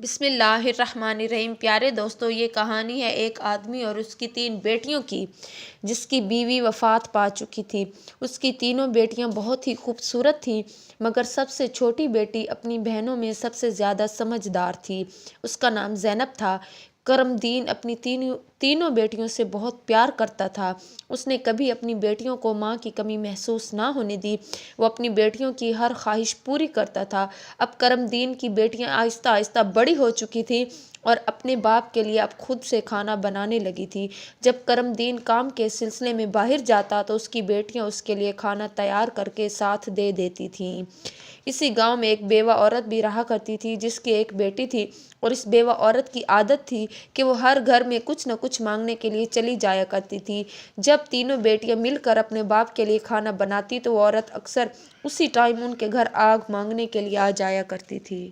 बिस्मिल्लाहिर्रहमानिर्रहीम। प्यारे दोस्तों, ये कहानी है एक आदमी और उसकी 3 बेटियों की, जिसकी बीवी वफ़ात पा चुकी थी। उसकी तीनों बेटियां बहुत ही खूबसूरत थीं, मगर सबसे छोटी बेटी अपनी बहनों में सबसे ज़्यादा समझदार थी। उसका नाम ज़ैनब था। करमदीन अपनी तीनों बेटियों से बहुत प्यार करता था। उसने कभी अपनी बेटियों को माँ की कमी महसूस ना होने दी। वो अपनी बेटियों की हर ख्वाहिश पूरी करता था। अब करमदीन की बेटियां आहिस्ता आहिस्ता बड़ी हो चुकी थी और अपने बाप के लिए अब खुद से खाना बनाने लगी थी। जब करमदीन काम के सिलसिले में बाहर जाता तो उसकी बेटियां उसके लिए खाना तैयार करके साथ दे देती थीं। इसी गांव में एक बेवा औरत भी रहा करती थी, जिसकी एक बेटी थी। और इस बेवा औरत की आदत थी कि वो हर घर में कुछ न कुछ मांगने के लिए चली जाया करती थी। जब तीनों बेटियां मिलकर अपने बाप के लिए खाना बनाती तो वो औरत अक्सर उसी टाइम उनके घर आग मांगने के लिए आ जाया करती थी।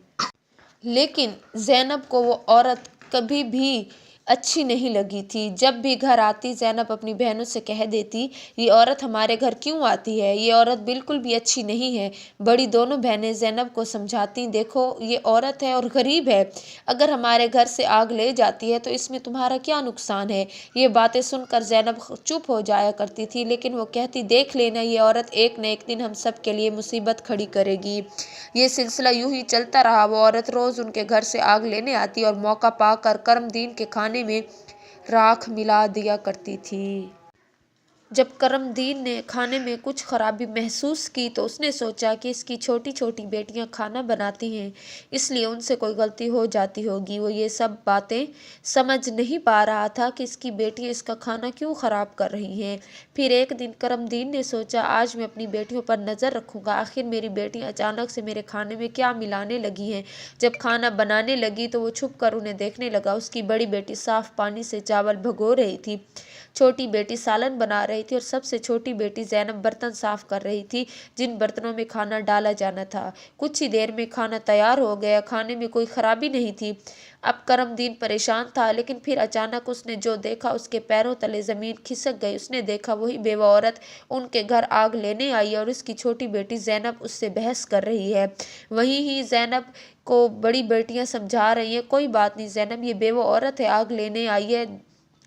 लेकिन ज़ैनब को वो औरत कभी भी अच्छी नहीं लगी थी। जब भी घर आती ज़ैनब अपनी बहनों से कह देती, ये औरत हमारे घर क्यों आती है, ये औरत बिल्कुल भी अच्छी नहीं है। बड़ी दोनों बहनें ज़ैनब को समझाती, देखो ये औरत है और गरीब है, अगर हमारे घर से आग ले जाती है तो इसमें तुम्हारा क्या नुकसान है। ये बातें सुनकर ज़ैनब चुप हो जाया करती थी, लेकिन वो कहती, देख लेना ये औरत एक न एक दिन हम सब के लिए मुसीबत खड़ी करेगी। ये सिलसिला यूं ही चलता रहा। वो औरत रोज़ उनके घर से आग लेने आती और मौका पाकर करमदीन के खाने में राख मिला दिया करती थी। जब करमदीन ने खाने में कुछ खराबी महसूस की तो उसने सोचा कि इसकी छोटी छोटी बेटियां खाना बनाती हैं, इसलिए उनसे कोई गलती हो जाती होगी। वो ये सब बातें समझ नहीं पा रहा था कि इसकी बेटियां इसका खाना क्यों ख़राब कर रही हैं। फिर एक दिन करमदीन ने सोचा, आज मैं अपनी बेटियों पर नज़र रखूँगा, आखिर मेरी बेटियां अचानक से मेरे खाने में क्या मिलाने लगी हैं। जब खाना बनाने लगी तो वो छुप कर उन्हें देखने लगा। उसकी बड़ी बेटी साफ़ पानी से चावल भगो रही थी, छोटी बेटी सालन बना रही थी और सबसे छोटी बेटी ज़ैनब बर्तन साफ कर रही थी, जिन बर्तनों में खाना डाला जाना था। कुछ ही देर में खाना तैयार हो गया। खाने में कोई खराबी नहीं थी। अब करमदीन परेशान था, लेकिन फिर अचानक उसने जो देखा उसके पैरों तले ज़मीन खिसक गई। उसने देखा वही बेवा औरत उनके घर आग लेने आई है और उसकी छोटी बेटी ज़ैनब उससे बहस कर रही है। वहीं ही ज़ैनब को बड़ी बेटियां समझा रही हैं, कोई बात नहीं ज़ैनब, ये बेवा औरत है, आग लेने आई है,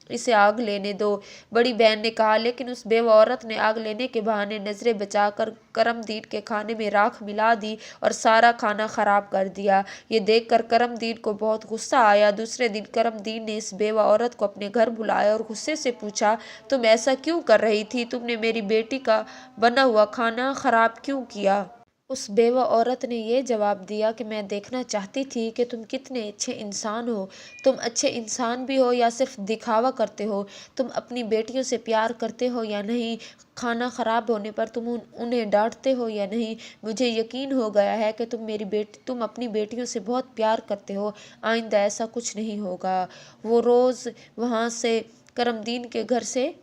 इसे आग लेने दो। बड़ी बहन ने कहा, लेकिन उस बेवा औरत ने आग लेने के बहाने नज़रें बचाकर करमदीन के खाने में राख मिला दी और सारा खाना ख़राब कर दिया। ये देखकर करमदीन को बहुत गुस्सा आया। दूसरे दिन करमदीन ने इस बेवा औरत को अपने घर बुलाया और गुस्से से पूछा, तुम ऐसा क्यों कर रही थी, तुमने मेरी बेटी का बना हुआ खाना ख़राब क्यों किया। उस बेवा औरत ने ये जवाब दिया कि मैं देखना चाहती थी कि तुम कितने अच्छे इंसान हो। तुम अच्छे इंसान भी हो या सिर्फ दिखावा करते हो। तुम अपनी बेटियों से प्यार करते हो या नहीं। खाना ख़राब होने पर तुम उन्हें डांटते हो या नहीं। मुझे यकीन हो गया है कि तुम अपनी बेटियों से बहुत प्यार करते हो। आइंदा ऐसा कुछ नहीं होगा। वो रोज़ वहाँ से करमदीन के घर से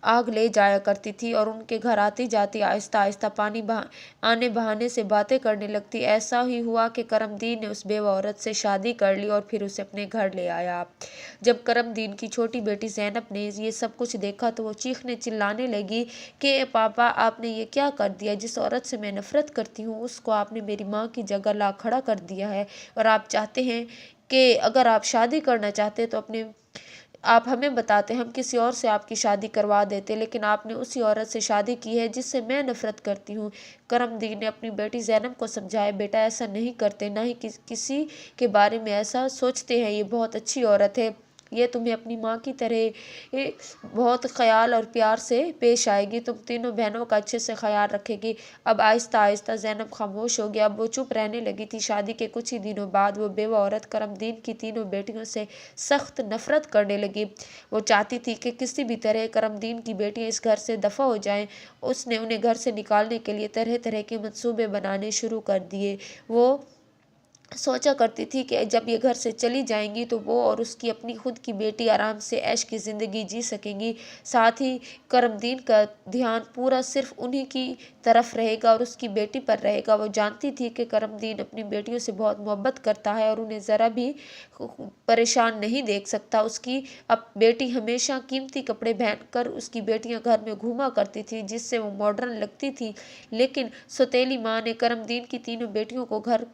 आग ले जाया करती थी और उनके घर आती जाती आहिस्ता आहिस्ता आने बहाने से बातें करने लगती। ऐसा ही हुआ कि करमदीन ने उस बेवा औरत से शादी कर ली और फिर उसे अपने घर ले आया। जब करमदीन की छोटी बेटी ज़ैनब ने ये सब कुछ देखा तो वो चीखने चिल्लाने लगी कि पापा, आपने ये क्या कर दिया। जिस औरत से मैं नफ़रत करती हूँ उसको आपने मेरी माँ की जगह ला खड़ा कर दिया है, और आप चाहते हैं कि अगर आप शादी करना चाहते तो आप हमें बताते, हम किसी और से आपकी शादी करवा देते, लेकिन आपने उसी औरत से शादी की है जिससे मैं नफ़रत करती हूँ। करमदीन ने अपनी बेटी ज़ैनब को समझाया, बेटा ऐसा नहीं करते, ना ही किसी के बारे में ऐसा सोचते हैं, ये बहुत अच्छी औरत है, ये तुम्हें अपनी माँ की तरह बहुत ख्याल और प्यार से पेश आएगी, तुम तीनों बहनों का अच्छे से ख्याल रखेगी। अब आहिस्ता आहिस्ता ज़ैनब खामोश हो गया। अब वो चुप रहने लगी थी। शादी के कुछ ही दिनों बाद वो बेवा औरत करमदीन की तीनों बेटियों से सख्त नफरत करने लगी। वो चाहती थी कि किसी भी तरह करमदीन की बेटियां इस घर से दफ़ा हो जाएं। उसने उन्हें घर से निकालने के लिए तरह तरह के मंसूबे बनाने शुरू कर दिए। वो सोचा करती थी कि जब ये घर से चली जाएंगी तो वो और उसकी अपनी खुद की बेटी आराम से ऐश की ज़िंदगी जी सकेंगी। साथ ही करमदीन का ध्यान पूरा सिर्फ उन्हीं की तरफ रहेगा और उसकी बेटी पर रहेगा। वो जानती थी कि करमदीन अपनी बेटियों से बहुत मोहब्बत करता है और उन्हें ज़रा भी परेशान नहीं देख सकता। उसकी अब बेटी हमेशा कीमती कपड़े पहनकर उसकी बेटियां घर में घूमा करती थी, जिससे वो मॉडर्न लगती थी। लेकिन सौतेली माँ ने करमदीन की तीनों बेटियों को घर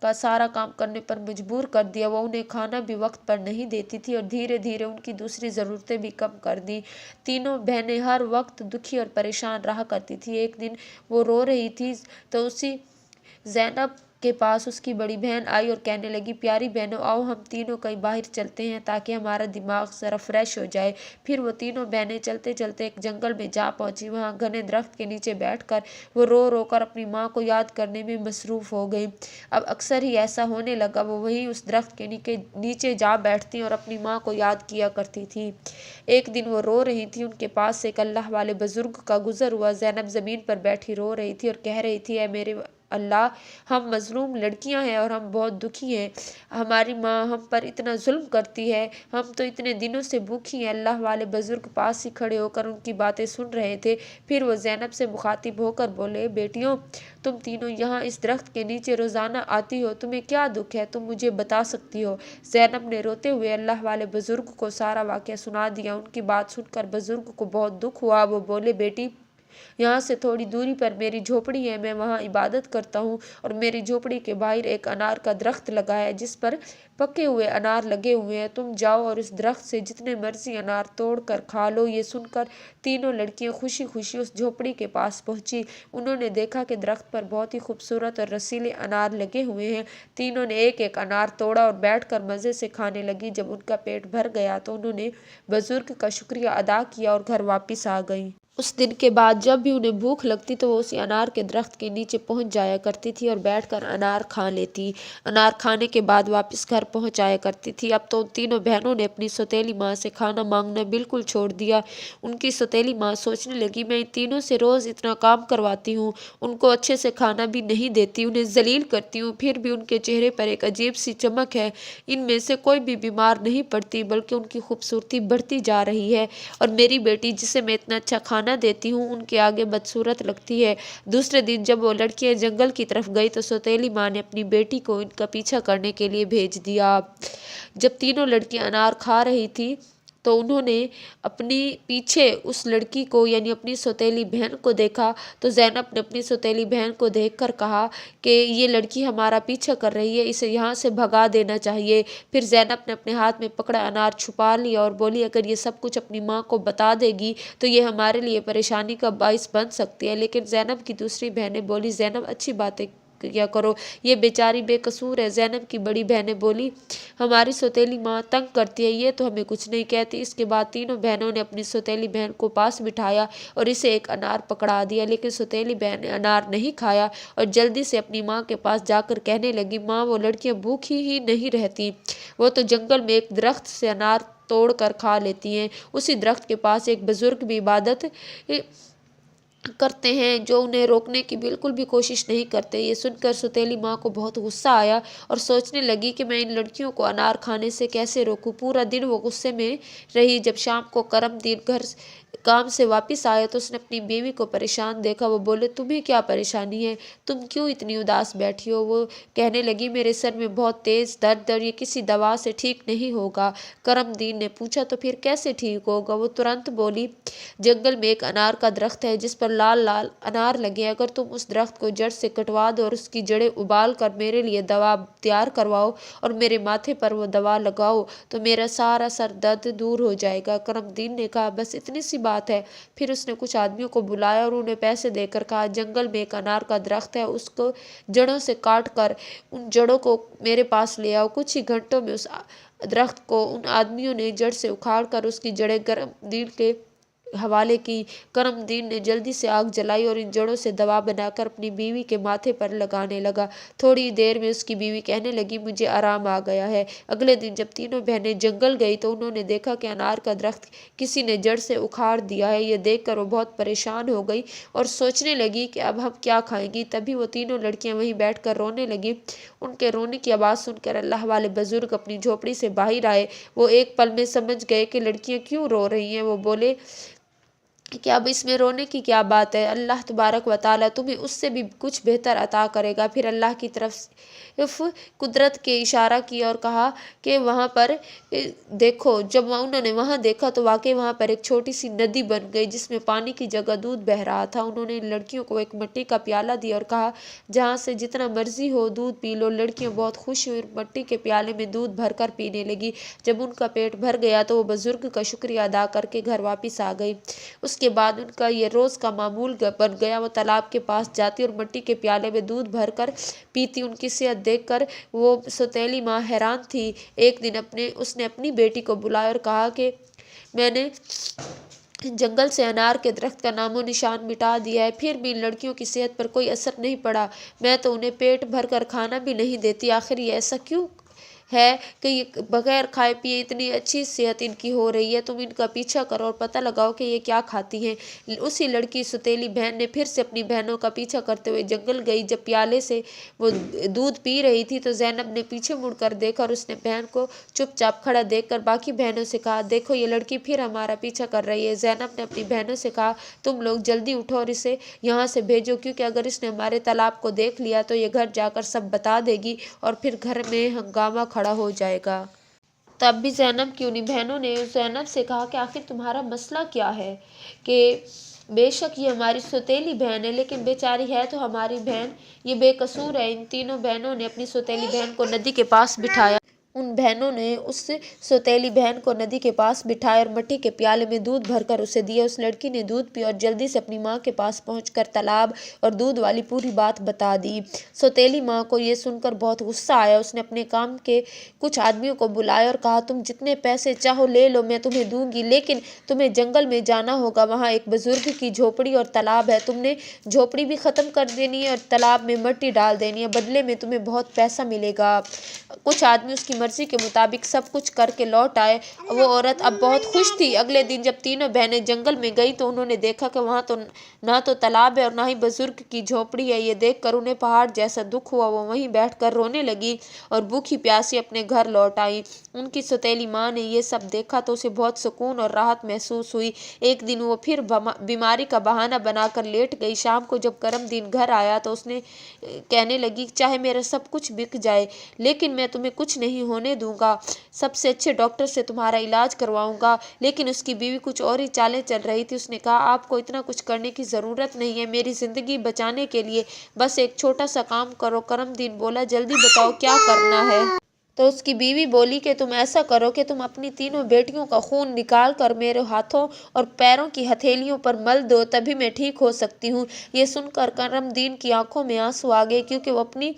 का सारा काम करने पर मजबूर कर दिया। वो उन्हें खाना भी वक्त पर नहीं देती थी और धीरे धीरे उनकी दूसरी ज़रूरतें भी कम कर दी। तीनों बहनें हर वक्त दुखी और परेशान रहा करती थी। एक दिन वो रो रही थी तो उसी ज़ैनब के पास उसकी बड़ी बहन आई और कहने लगी, प्यारी बहनों, आओ हम तीनों कहीं बाहर चलते हैं ताकि हमारा दिमाग ज़रा फ्रेश हो जाए। फिर वो तीनों बहनें चलते चलते एक जंगल में जा पहुंची। वहां घने दरख्त के नीचे बैठकर वो रो रो कर अपनी माँ को याद करने में मसरूफ़ हो गई। अब अक्सर ही ऐसा होने लगा। वो वहीं उस दरख्त के नीचे जा बैठती और अपनी माँ को याद किया करती थी। एक दिन वो रो रही थी, उनके पास से एक अल्लाह वाले बुजुर्ग का गुजर हुआ। ज़ैनब ज़मीन पर बैठी रो रही थी और कह रही थी, ऐ मेरे अल्लाह, हम मजलूम लड़कियां हैं और हम बहुत दुखी हैं। हमारी माँ हम पर इतना जुल्म करती है। हम तो इतने दिनों से भूखी हैं। अल्लाह वाले बुजुर्ग पास ही खड़े होकर उनकी बातें सुन रहे थे। फिर वो ज़ैनब से मुखातिब होकर बोले, बेटियों, तुम तीनों यहाँ इस दरख्त के नीचे रोज़ाना आती हो, तुम्हें क्या दुख है, तुम मुझे बता सकती हो। ज़ैनब ने रोते हुए अल्लाह वाले बुजुर्ग को सारा वाक़या सुना दिया। उनकी बात सुनकर बुजुर्ग को बहुत दुख हुआ। वो बोले, बेटी, यहाँ से थोड़ी दूरी पर मेरी झोपड़ी है, मैं वहाँ इबादत करता हूँ और मेरी झोपड़ी के बाहर एक अनार का दरख्त लगा है जिस पर पके हुए अनार लगे हुए हैं। तुम जाओ और इस दरख्त से जितने मर्जी अनार तोड़ कर खा लो। ये सुनकर तीनों लड़कियां खुशी खुशी उस झोपड़ी के पास पहुंची। उन्होंने देखा कि दरख्त पर बहुत ही खूबसूरत और रसीले अनार लगे हुए हैं। तीनों ने एक एक अनार तोड़ा और बैठकर मज़े से खाने लगी। जब उनका पेट भर गया तो उन्होंने बुजुर्ग का शुक्रिया अदा किया और घर वापस आ गई। उस दिन के बाद जब भी उन्हें भूख लगती तो वो उसी अनार के दरख्त के नीचे पहुंच जाया करती थी और बैठकर अनार खा लेती। अनार खाने के बाद वापस घर पहुंच आया करती थी। अब तो उन तीनों बहनों ने अपनी सौतेली माँ से खाना मांगना बिल्कुल छोड़ दिया। उनकी सौतेली माँ सोचने लगी, मैं इन तीनों से रोज़ इतना काम करवाती हूँ, उनको अच्छे से खाना भी नहीं देती, उन्हें जलील करती हूँ, फिर भी उनके चेहरे पर एक अजीब सी चमक है। इनमें से कोई भी बीमार नहीं पड़ती, बल्कि उनकी खूबसूरती बढ़ती जा रही है। और मेरी बेटी, जिसे मैं इतना अच्छा खाना देती हूँ, उनके आगे बदसूरत लगती है। दूसरे दिन जब वो लड़कियां जंगल की तरफ गई तो सौतेली माँ ने अपनी बेटी को इनका पीछा करने के लिए भेज दिया। जब तीनों लड़कियां अनार खा रही थी तो उन्होंने अपनी पीछे उस लड़की को यानी अपनी सौतेली बहन को देखा। तो ज़ैनब ने अपनी सौतेली बहन को देखकर कहा कि ये लड़की हमारा पीछा कर रही है, इसे यहाँ से भगा देना चाहिए। फिर ज़ैनब ने अपने हाथ में पकड़ा अनार छुपा लिया और बोली, अगर ये सब कुछ अपनी माँ को बता देगी तो ये हमारे लिए परेशानी का बाइस बन सकती है। लेकिन ज़ैनब की दूसरी बहनें बोली, ज़ैनब अच्छी बातें क्या करो, ये बेचारी बेकसूर है। ज़ैनब की बड़ी बहनें बोली, हमारी सौतेली माँ तंग करती है, ये तो हमें कुछ नहीं कहती। इसके बाद तीनों बहनों ने अपनी सौतेली बहन को पास बिठाया और इसे एक अनार पकड़ा दिया। लेकिन सौतेली बहन ने अनार नहीं खाया और जल्दी से अपनी माँ के पास जाकर कहने लगी, माँ, वो लड़कियाँ भूखी ही नहीं रहती, वो तो जंगल में एक दरख्त से अनार तोड़ कर खा लेती हैं। उसी दरख्त के पास एक बुजुर्ग भी इबादत करते हैं जो उन्हें रोकने की बिल्कुल भी कोशिश नहीं करते। ये सुनकर सौतेली माँ को बहुत गुस्सा आया और सोचने लगी कि मैं इन लड़कियों को अनार खाने से कैसे रोकूं। पूरा दिन वो गुस्से में रही। जब शाम को करमदीन घर काम से वापस आया तो उसने अपनी बीवी को परेशान देखा। वो बोले, तुम्हें क्या परेशानी है, तुम क्यों इतनी उदास बैठी हो। वो कहने लगी, मेरे सर में बहुत तेज़ दर्द और ये किसी दवा से ठीक नहीं होगा। करमदीन ने पूछा, तो फिर कैसे ठीक होगा। वो तुरंत बोली, जंगल में एक अनार का दरख्त है जिस पर लाल लाल अनार लगे, अगर तुम उस दरख्त को जड़ से कटवा दो और उसकी जड़ें उबाल कर मेरे लिए दवा तैयार करवाओ और मेरे माथे पर वो दवा लगाओ तो मेरा सारा सर दर्द दूर हो जाएगा। करमदीन ने कहा, बस इतनी सी बात है। फिर उसने कुछ आदमियों को बुलाया और उन्हें पैसे देकर कहा, जंगल में एक अनार का दरख्त है, उसको जड़ों से काट कर उन जड़ों को मेरे पास ले आओ। कुछ ही घंटों में उस दरख्त को उन आदमियों ने जड़ से उखाड़ कर उसकी जड़ें करमदीन के हवाले की। करमदीन ने जल्दी से आग जलाई और इन जड़ों से दवा बनाकर अपनी बीवी के माथे पर लगाने लगा। थोड़ी देर में उसकी बीवी कहने लगी, मुझे आराम आ गया है। अगले दिन जब तीनों बहनें जंगल गई तो उन्होंने देखा कि अनार का दरख्त किसी ने जड़ से उखाड़ दिया है। ये देखकर वो बहुत परेशान हो गई और सोचने लगी कि अब हम क्या खाएंगी। तभी वो तीनों लड़कियां वहीं बैठकर रोने लगी। उनके रोने की आवाज़ सुनकर अल्लाह वाले बुजुर्ग अपनी झोपड़ी से बाहर आए। वो एक पल में समझ गए कि लड़कियां क्यों रो रही हैं। वो बोले, کہ اب इसमें रोने की क्या बात है, अल्लाह तबारक व ताला तुम्हें उससे भी कुछ बेहतर अता करेगा। फिर अल्लाह की तरफ कुदरत के इशारा किया और कहा कि वहाँ पर देखो। जब उन्होंने वहाँ देखा तो वाकई वहाँ पर एक छोटी सी नदी बन गई जिसमें पानी की जगह दूध बह रहा था। उन्होंने लड़कियों को एक मिट्टी का प्याला दिया और कहा जहाँ से जितना मर्जी हो दूध पी लो। लड़कियाँ बहुत खुश हुई, मिट्टी के प्याले में दूध भरकर पीने लगी। जब उनका पेट भर गया तो वो बुजुर्ग का शुक्रिया अदा करके घर वापस आ गई। उसके बाद उनका ये रोज़ का मामूल बन गया। वो तालाब के पास जाती और मिट्टी के प्याले में दूध भरकर पीती। उनकी सेहत देखकर वो सौतेली माँ हैरान थी। एक दिन उसने अपनी बेटी को बुलाया और कहा कि मैंने जंगल से अनार के दरख्त का नामो निशान मिटा दिया है, फिर भी इन लड़कियों की सेहत पर कोई असर नहीं पड़ा। मैं तो उन्हें पेट भर कर खाना भी नहीं देती। आखिर ये ऐसा क्यों है कि ये बगैर खाए पिए इतनी अच्छी सेहत इनकी हो रही है। तुम इनका पीछा करो और पता लगाओ कि ये क्या खाती हैं। उसी लड़की सौतेली बहन ने फिर से अपनी बहनों का पीछा करते हुए जंगल गई। जब प्याले से वो दूध पी रही थी तो ज़ैनब ने पीछे मुड़कर देखा और उसने बहन को चुपचाप खड़ा देखकर बाकी बहनों से कहा, देखो ये लड़की फिर हमारा पीछा कर रही है। ज़ैनब ने अपनी बहनों से कहा, तुम लोग जल्दी उठो और इसे यहाँ से भेजो, क्योंकि अगर इसने हमारे तालाब को देख लिया तो ये घर जाकर सब बता देगी और फिर घर में हंगामा खड़ा हो जाएगा। तब भी ज़ैनब की उन्हीं बहनों ने ज़ैनब से कहा कि आखिर तुम्हारा मसला क्या है, कि बेशक ये हमारी सौतेली बहन है लेकिन बेचारी है तो हमारी बहन, ये बेकसूर है। इन तीनों बहनों ने अपनी सौतेली बहन को नदी के पास बिठाया। उन बहनों ने उस सौतेली बहन को नदी के पास बिठाया और मिट्टी के प्याले में दूध भरकर उसे दिया। उस लड़की ने दूध पिया और जल्दी से अपनी माँ के पास पहुंचकर तालाब और दूध वाली पूरी बात बता दी। सौतेली माँ को ये सुनकर बहुत गुस्सा आया। उसने अपने काम के कुछ आदमियों को बुलाया और कहा, तुम जितने पैसे चाहो ले लो, मैं तुम्हें दूंगी, लेकिन तुम्हें जंगल में जाना होगा। वहाँ एक बुजुर्ग की झोपड़ी और तालाब है, तुमने झोपड़ी भी ख़त्म कर देनी है और तालाब में मिट्टी डाल देनी है। बदले में तुम्हें बहुत पैसा मिलेगा। कुछ आदमी उसकी मर्जी के मुताबिक सब कुछ करके लौट आए। वो औरत अब बहुत खुश थी। अगले दिन जब तीनों बहनें जंगल में गई तो उन्होंने देखा कि वहाँ तो ना तो तालाब है और ना ही बुजुर्ग की झोपड़ी है। ये देखकर उन्हें पहाड़ जैसा दुख हुआ। वो वहीं बैठकर रोने लगी और भूखी प्यासी अपने घर लौट आई। उनकी सौतेली माँ ने ये सब देखा तो उसे बहुत सुकून और राहत महसूस हुई। एक दिन वो फिर बीमारी का बहाना बनाकर लेट गई। शाम को जब करमदीन घर आया तो उसने कहने लगी, चाहे मेरा सब कुछ बिक जाए लेकिन मैं तुम्हें कुछ नहीं होने दूंगा। सबसे अच्छे डॉक्टर से तुम्हारा इलाज करवाऊंगा। लेकिन उसकी बीवी कुछ और ही चालें चल रही थी। उसने कहा, आपको इतना कुछ करने की ज़रूरत नहीं है। मेरी ज़िंदगी बचाने के लिए बस एक छोटा सा काम करो। करमदीन बोला, जल्दी बताओ क्या करना है। तो उसकी बीवी बोली कि तुम ऐसा करो कि तुम अपनी तीनों बेटियों का खून निकाल कर मेरे हाथों और पैरों की हथेलियों पर मल दो, तभी मैं ठीक हो सकती हूँ। ये सुनकर करमदीन की आंखों में आंसू आ गए, क्योंकि वो अपनी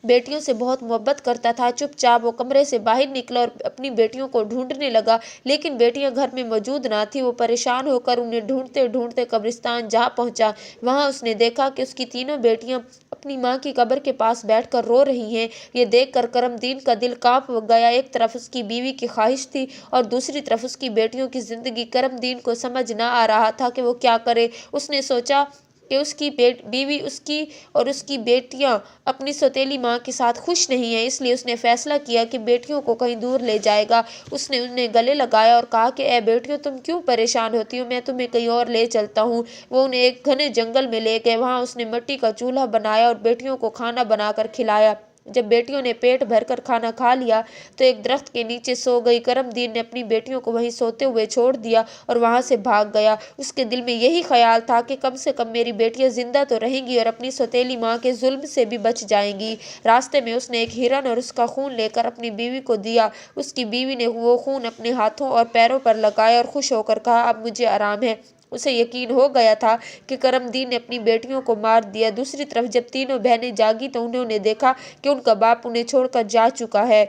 बेटियों से बहुत मोहब्बत करता था। चुपचाप वो कमरे से बाहर निकला और अपनी बेटियों को ढूंढने लगा, लेकिन बेटियां घर में मौजूद ना थी। वो परेशान होकर उन्हें ढूंढते ढूंढते कब्रिस्तान जा पहुंचा। वहां उसने देखा कि उसकी तीनों बेटियां अपनी माँ की कब्र के पास बैठकर रो रही हैं। ये देखकर करमदीन का दिल कांप गया। एक तरफ उसकी बीवी की ख्वाहिश थी और दूसरी तरफ उसकी बेटियों की जिंदगी। करमदीन को समझ ना आ रहा था कि वो क्या करे। उसने सोचा कि उसकी बीवी उसकी बेटियां अपनी सौतेली माँ के साथ खुश नहीं है, इसलिए उसने फैसला किया कि बेटियों को कहीं दूर ले जाएगा। उसने उन्हें गले लगाया और कहा कि ए बेटियों, तुम क्यों परेशान होती हो, मैं तुम्हें कहीं और ले चलता हूँ। वो उन्हें एक घने जंगल में ले गए। वहाँ उसने मिट्टी का चूल्हा बनाया और बेटियों को खाना बनाकर खिलाया। जब बेटियों ने पेट भरकर खाना खा लिया तो एक दरख्त के नीचे सो गई। करमदीन ने अपनी बेटियों को वहीं सोते हुए छोड़ दिया और वहां से भाग गया। उसके दिल में यही ख्याल था कि कम से कम मेरी बेटियां जिंदा तो रहेंगी और अपनी सौतेली माँ के जुल्म से भी बच जाएंगी। रास्ते में उसने एक हिरन और उसका खून लेकर अपनी बीवी को दिया। उसकी बीवी ने वो खून अपने हाथों और पैरों पर लगाया और खुश होकर कहा, अब मुझे आराम है। उसे यकीन हो गया था कि करमदीन ने अपनी बेटियों को मार दिया। दूसरी तरफ जब तीनों बहनें जागी तो उन्होंने देखा कि उनका बाप उन्हें छोड़कर जा चुका है।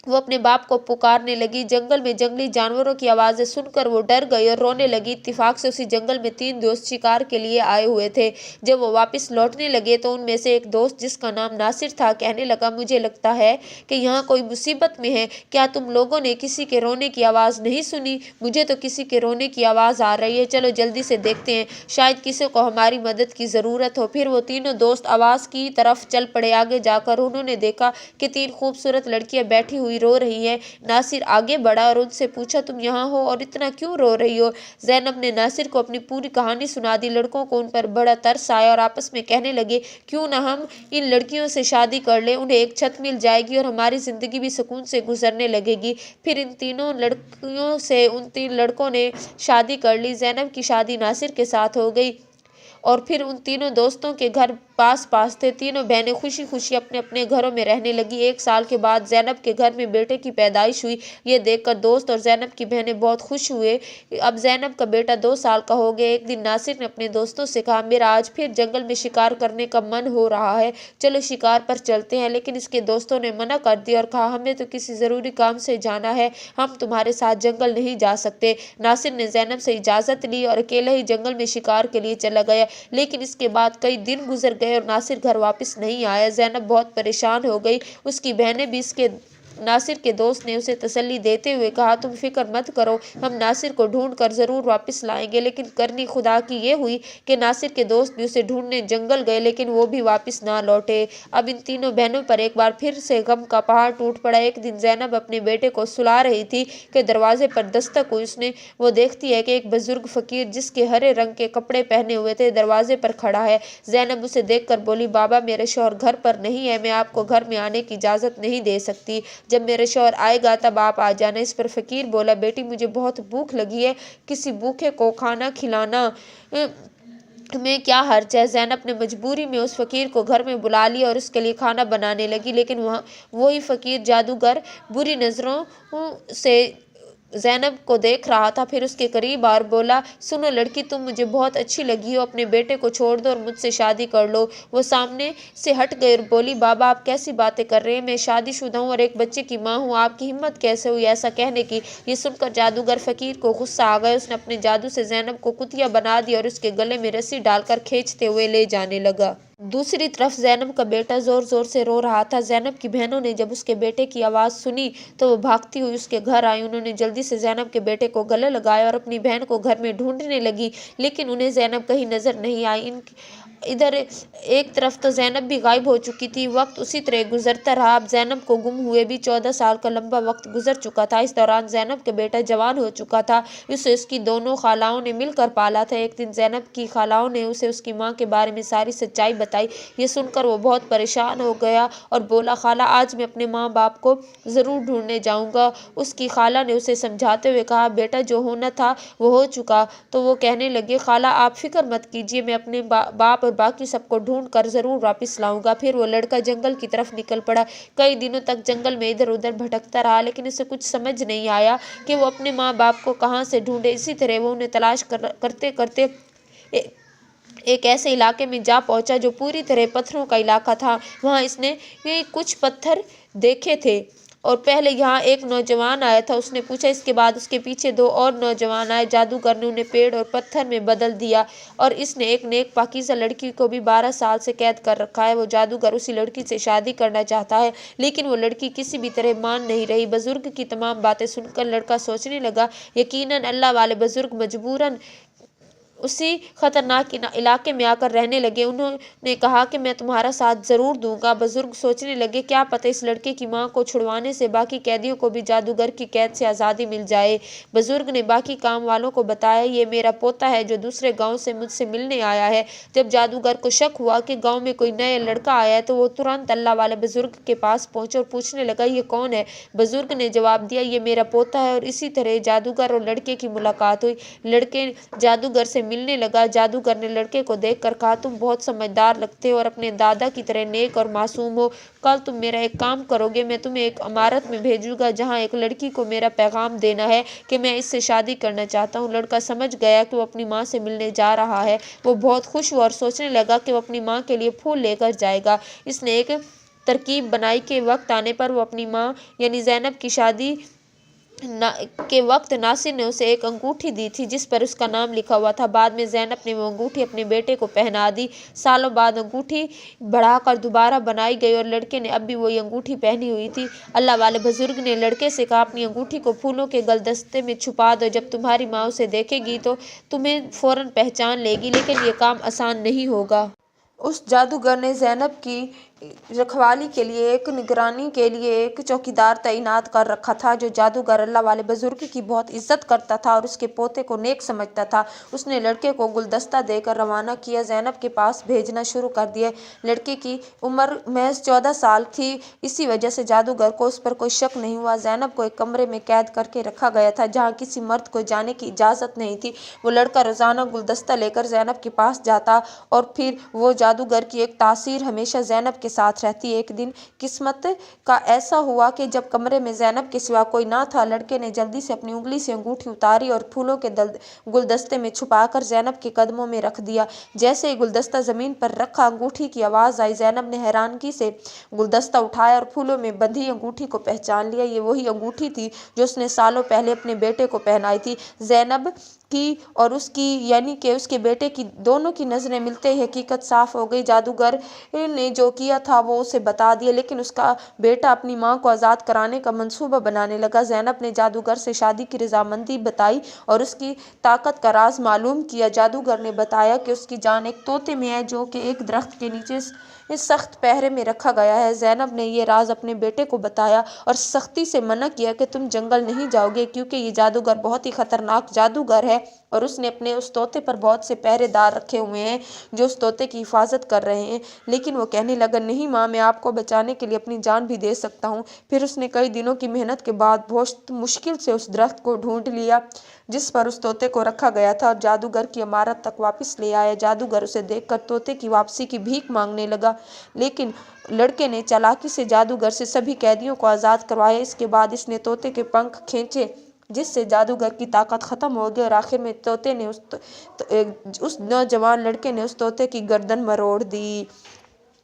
वो अपने बाप को पुकारने लगी। जंगल में जंगली जानवरों की आवाज़ें सुनकर वो डर गई और रोने लगी। इत्तेफाक से उसी जंगल में 3 दोस्त शिकार के लिए आए हुए थे। जब वो वापस लौटने लगे तो उनमें से एक दोस्त, जिसका नाम नासिर था, कहने लगा, मुझे लगता है कि यहाँ कोई मुसीबत में है। क्या तुम लोगों ने किसी के रोने की आवाज़ नहीं सुनी? मुझे तो किसी के रोने की आवाज़ आ रही है। चलो जल्दी से देखते हैं, शायद किसी को हमारी मदद की ज़रूरत हो। फिर वो तीनों दोस्त आवाज़ की तरफ चल पड़े। आगे जाकर उन्होंने देखा कि 3 खूबसूरत लड़कियाँ बैठी हुई हुई रो रही हैं। नासिर आगे बढ़ा और उनसे पूछा, तुम यहाँ हो और इतना क्यों रो रही हो? ज़ैनब ने नासिर को अपनी पूरी कहानी सुना दी। लड़कों को उन पर बड़ा तरस आया और आपस में कहने लगे, क्यों ना हम इन लड़कियों से शादी कर लें, उन्हें एक छत मिल जाएगी और हमारी ज़िंदगी भी सुकून से गुजरने लगेगी। फिर इन तीनों लड़कियों से उन 3 लड़कों ने शादी कर ली। ज़ैनब की शादी नासिर के साथ हो गई और फिर उन तीनों दोस्तों के घर पास पास थे। तीनों बहनें खुशी खुशी अपने अपने घरों में रहने लगी। 1 साल के बाद ज़ैनब के घर में बेटे की पैदाइश हुई। ये देखकर दोस्त और ज़ैनब की बहनें बहुत खुश हुए। अब ज़ैनब का बेटा 2 साल का हो गया। एक दिन नासिर ने अपने दोस्तों से कहा, मेरा आज फिर जंगल में शिकार करने का मन हो रहा है, चलो शिकार पर चलते हैं। लेकिन इसके दोस्तों ने मना कर दिया और कहा, हमें तो किसी ज़रूरी काम से जाना है, हम तुम्हारे साथ जंगल नहीं जा सकते। नासिर ने ज़ैनब से इजाज़त ली और अकेला ही जंगल में शिकार के लिए चला गया। लेकिन इसके बाद कई दिन गुजर गए और नासिर घर वापस नहीं आया। ज़ैनब बहुत परेशान हो गई। उसकी बहनें भी इसके नासिर के दोस्त ने उसे तसल्ली देते हुए कहा, तुम फिक्र मत करो, हम नासिर को ढूंढ कर ज़रूर वापस लाएंगे। लेकिन करनी खुदा की ये हुई कि नासिर के दोस्त भी उसे ढूंढने जंगल गए, लेकिन वो भी वापस ना लौटे। अब इन तीनों बहनों पर एक बार फिर से गम का पहाड़ टूट पड़ा। एक दिन ज़ैनब अपने बेटे को सुला रही थी कि दरवाजे पर दस्तक हुई। उसने वो देखती है कि एक बुजुर्ग फ़कीर जिसके हरे रंग के कपड़े पहने हुए थे दरवाजे पर खड़ा है। ज़ैनब उसे देखकर बोली, बाबा मेरे शौहर घर पर नहीं है, मैं आपको घर में आने की इजाज़त नहीं दे सकती, जब मेरे शौहर आएगा तब आप आ जाना। इस पर फ़कीर बोला, बेटी मुझे बहुत भूख लगी है, किसी भूखे को खाना खिलाना में क्या हर्ज है। ज़ैनब ने मजबूरी में उस फ़कीर को घर में बुला लिया और उसके लिए खाना बनाने लगी। लेकिन वहाँ वही फ़कीर जादूगर बुरी नज़रों से ज़ैनब को देख रहा था। फिर उसके करीब और बोला, सुनो लड़की, तुम मुझे बहुत अच्छी लगी हो, अपने बेटे को छोड़ दो और मुझसे शादी कर लो। वो सामने से हट गई और बोली, बाबा आप कैसी बातें कर रहे हैं, मैं शादीशुदा हूँ और एक बच्चे की माँ हूँ, आपकी हिम्मत कैसे हुई ऐसा कहने की। ये सुनकर जादूगर फ़कीर को गुस्सा आ गया। उसने अपने जादू से ज़ैनब को कुतिया बना दिया और उसके गले में रस्सी डालकर खींचते हुए ले जाने लगा। दूसरी तरफ ज़ैनब का बेटा ज़ोर ज़ोर से रो रहा था। ज़ैनब की बहनों ने जब उसके बेटे की आवाज़ सुनी तो वो भागती हुई उसके घर आई। उन्होंने जल्दी से ज़ैनब के बेटे को गले लगाया और अपनी बहन को घर में ढूंढने लगी, लेकिन उन्हें ज़ैनब कहीं नज़र नहीं आई। इधर एक तरफ तो ज़ैनब भी गायब हो चुकी थी। वक्त उसी तरह गुजरता रहा। अब ज़ैनब को गुम हुए भी 14 साल का लंबा वक्त गुजर चुका था। इस दौरान ज़ैनब का बेटा जवान हो चुका था। उसे उसकी दोनों खालाओं ने मिलकर पाला था। एक दिन ज़ैनब की खालाओं ने उसे उसकी माँ के बारे में सारी सच्चाई बताई। ये सुनकर वो बहुत परेशान हो गया और बोला, खाला आज मैं अपने माँ बाप को ज़रूर ढूंढने जाऊँगा। उसकी खाला ने उसे समझाते हुए कहा, बेटा जो होना था वो हो चुका। तो वो कहने लगे, खाला आप फिक्र मत कीजिए, मैं अपने बाप और बाकी सबको ढूंढ कर ज़रूर वापस लाऊंगा। फिर वो लड़का जंगल की तरफ निकल पड़ा। कई दिनों तक जंगल में इधर उधर भटकता रहा, लेकिन उसे कुछ समझ नहीं आया कि वो अपने माँ बाप को कहाँ से ढूंढे। इसी तरह वो उन्हें तलाश करते करते एक ऐसे इलाके में जा पहुंचा जो पूरी तरह पत्थरों का इलाका था। वहाँ इसने कुछ पत्थर देखे थे और पहले यहाँ एक नौजवान आया था। उसने पूछा, इसके बाद उसके पीछे 2 और नौजवान आए। जादूगर ने उन्हें पेड़ और पत्थर में बदल दिया और इसने एक नेक पाकीज़ा लड़की को भी 12 साल से कैद कर रखा है। वो जादूगर उसी लड़की से शादी करना चाहता है, लेकिन वो लड़की किसी भी तरह मान नहीं रही। बुजुर्ग की तमाम बातें सुनकर लड़का सोचने लगा, यकीनन अल्लाह वाले बुजुर्ग मजबूरन उसी खतरनाक इलाके में आकर रहने लगे। उन्होंने कहा कि मैं तुम्हारा साथ ज़रूर दूंगा। बुजुर्ग सोचने लगे, क्या पता इस लड़के की माँ को छुड़वाने से बाकी कैदियों को भी जादूगर की कैद से आज़ादी मिल जाए। बुजुर्ग ने बाकी काम वालों को बताया, ये मेरा पोता है जो दूसरे गांव से मुझसे मिलने आया है। जब जादूगर को शक हुआ कि गाँव में कोई नया लड़का आया है तो वो तुरंत अल्लाह वाले बुजुर्ग के पास पहुँचे और पूछने लगा, ये कौन है। बुजुर्ग ने जवाब दिया, ये मेरा पोता है। और इसी तरह जादूगर और लड़के की मुलाकात हुई। लड़के जादूगर से मिलने लगा। जादूगर ने लड़के को देखकर कहा, तुम बहुत समझदार लगते हो और अपने दादा की तरह नेक और मासूम हो। कल तुम मेरा एक काम करोगे, मैं तुम्हें एक इमारत में भेजूंगा जहाँ एक लड़की को मेरा पैगाम देना है कि मैं इससे शादी करना चाहता हूँ। लड़का समझ गया कि वो अपनी माँ से मिलने जा रहा है। वो बहुत खुश हुआ और सोचने लगा कि वो अपनी माँ के लिए फूल लेकर जाएगा। इसने एक तरकीब बनाई कि वक्त आने पर वो अपनी माँ यानी ज़ैनब की शादी के वक्त नासिर ने उसे एक अंगूठी दी थी जिस पर उसका नाम लिखा हुआ था। बाद में ज़ैनब ने वो अंगूठी अपने बेटे को पहना दी। सालों बाद अंगूठी बढ़ाकर दोबारा बनाई गई और लड़के ने अब भी वही अंगूठी पहनी हुई थी। अल्लाह वाले बुजुर्ग ने लड़के से कहा, अपनी अंगूठी को फूलों के गुलदस्ते में छुपा दो। जब तुम्हारी माँ उसे देखेगी तो तुम्हें फ़ौरन पहचान लेगी, लेकिन ये काम आसान नहीं होगा। उस जादूगर ने ज़ैनब की रखवाली के लिए, एक निगरानी के लिए एक चौकीदार तैनात कर रखा था, जो जादूगर अल्लाह वाले बुजुर्ग की बहुत इज्जत करता था और उसके पोते को नेक समझता था। उसने लड़के को गुलदस्ता देकर रवाना किया, ज़ैनब के पास भेजना शुरू कर दिया। लड़के की उम्र महज 14 साल थी, इसी वजह से जादूगर को उस पर कोई शक नहीं हुआ। ज़ैनब को एक कमरे में कैद करके रखा गया था, जहाँ किसी मर्द को जाने की इजाज़त नहीं थी। वो लड़का रोज़ाना गुलदस्ता लेकर ज़ैनब के पास जाता और फिर वो जादूगर की एक तासीर हमेशा ज़ैनब के साथ रहती। एक दिन किस्मत का ऐसा हुआ कि जब कमरे में ज़ैनब के सिवा कोई ना था, लड़के ने जल्दी से अपनी उंगली से अंगूठी उतारी और फूलों के गुलदस्ते में छुपाकर ज़ैनब के कदमों में रख दिया। जैसे ही गुलदस्ता ज़मीन पर रखा, अंगूठी की आवाज़ आई। ज़ैनब ने हैरानगी से गुलदस्ता उठाया और फूलों में बंधी अंगूठी को पहचान लिया। ये वही अंगूठी थी जो उसने सालों पहले अपने बेटे को पहनाई थी। ज़ैनब की और उसकी, यानी कि उसके बेटे की, दोनों की नज़रें मिलते ही हकीकत साफ हो गई। जादूगर ने जो किया था वो उसे बता दिया, लेकिन उसका बेटा अपनी मां को आज़ाद कराने का मंसूबा बनाने लगा। ज़ैनब ने जादूगर से शादी की रजामंदी बताई और उसकी ताकत का राज मालूम किया। जादूगर ने बताया कि उसकी जान एक तोते में है, जो कि एक दरख्त के नीचे इस सख्त पहरे में रखा गया है। ज़ैनब ने ये राज अपने बेटे को बताया और सख्ती से मना किया कि तुम जंगल नहीं जाओगे, क्योंकि ये जादूगर बहुत ही खतरनाक जादूगर है और उसने अपने उस तोते पर बहुत से पहरेदार रखे हुए हैं जो उस तोते की हिफाजत कर रहे हैं। लेकिन वो कहने लगा, नहीं माँ, मैं आपको बचाने के लिए अपनी जान भी दे सकता हूँ। फिर उसने कई दिनों की मेहनत के बाद बहुत मुश्किल से उस दरख्त को ढूंढ लिया जिस पर उस तोते को रखा गया था और जादूगर की इमारत तक वापस ले आया। जादूगर उसे देखकर तोते की वापसी की भीख मांगने लगा, लेकिन लड़के ने चालाकी से जादूगर से सभी कैदियों को आज़ाद करवाया। इसके बाद इसने तोते के पंख खींचे, जिससे जादूगर की ताकत ख़त्म हो गई और आखिर में तोते ने उस नौजवान लड़के ने उस तोते की गर्दन मरोड़ दी,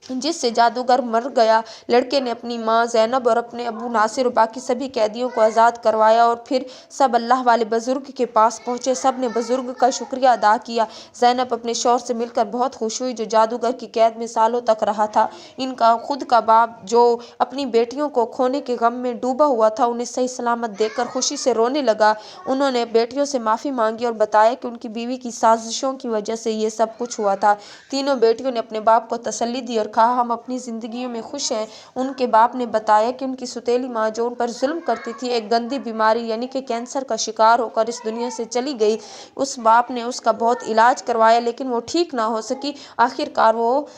जिससे जादूगर मर गया। लड़के ने अपनी माँ ज़ैनब और अपने अबू नासिर और बाकी सभी कैदियों को आज़ाद करवाया और फिर सब अल्लाह वाले बुजुर्ग के पास पहुँचे। सब ने बुजुर्ग का शुक्रिया अदा किया। ज़ैनब अपने शौहर से मिलकर बहुत खुश हुई, जो जादूगर की कैद में सालों तक रहा था। इनका खुद का बाप, जो अपनी बेटियों को खोने के गम में डूबा हुआ था, उन्हें सही सलामत देखकर खुशी से रोने लगा। उन्होंने बेटियों से माफ़ी मांगी और बताया कि उनकी बीवी की साजिशों की वजह से ये सब कुछ हुआ था। तीनों बेटियों ने अपने बाप को तसल्ली दी और कहा, हम अपनी ज़िंदगियों में खुश हैं। उनके बाप ने बताया कि उनकी सौतेली माँ, जो उन पर जुल्म करती थी, एक गंदी बीमारी यानी कि कैंसर का शिकार होकर इस दुनिया से चली गई। उस बाप ने उसका बहुत इलाज करवाया, लेकिन वो ठीक ना हो सकी। आखिरकार वो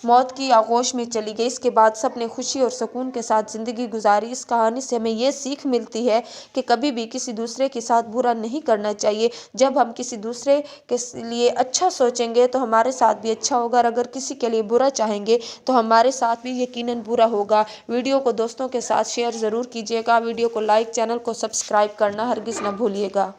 मौत की आगोश में चली गई। इसके बाद सब ने खुशी और सुकून के साथ ज़िंदगी गुजारी। इस कहानी से हमें ये सीख मिलती है कि कभी भी किसी दूसरे के साथ बुरा नहीं करना चाहिए। जब हम किसी दूसरे के लिए अच्छा सोचेंगे तो हमारे साथ भी अच्छा होगा, और अगर किसी के लिए बुरा चाहेंगे तो हमारे साथ भी यकीनन बुरा होगा। वीडियो को दोस्तों के साथ शेयर ज़रूर कीजिएगा। वीडियो को लाइक, चैनल को सब्सक्राइब करना हरगिज़ ना भूलिएगा।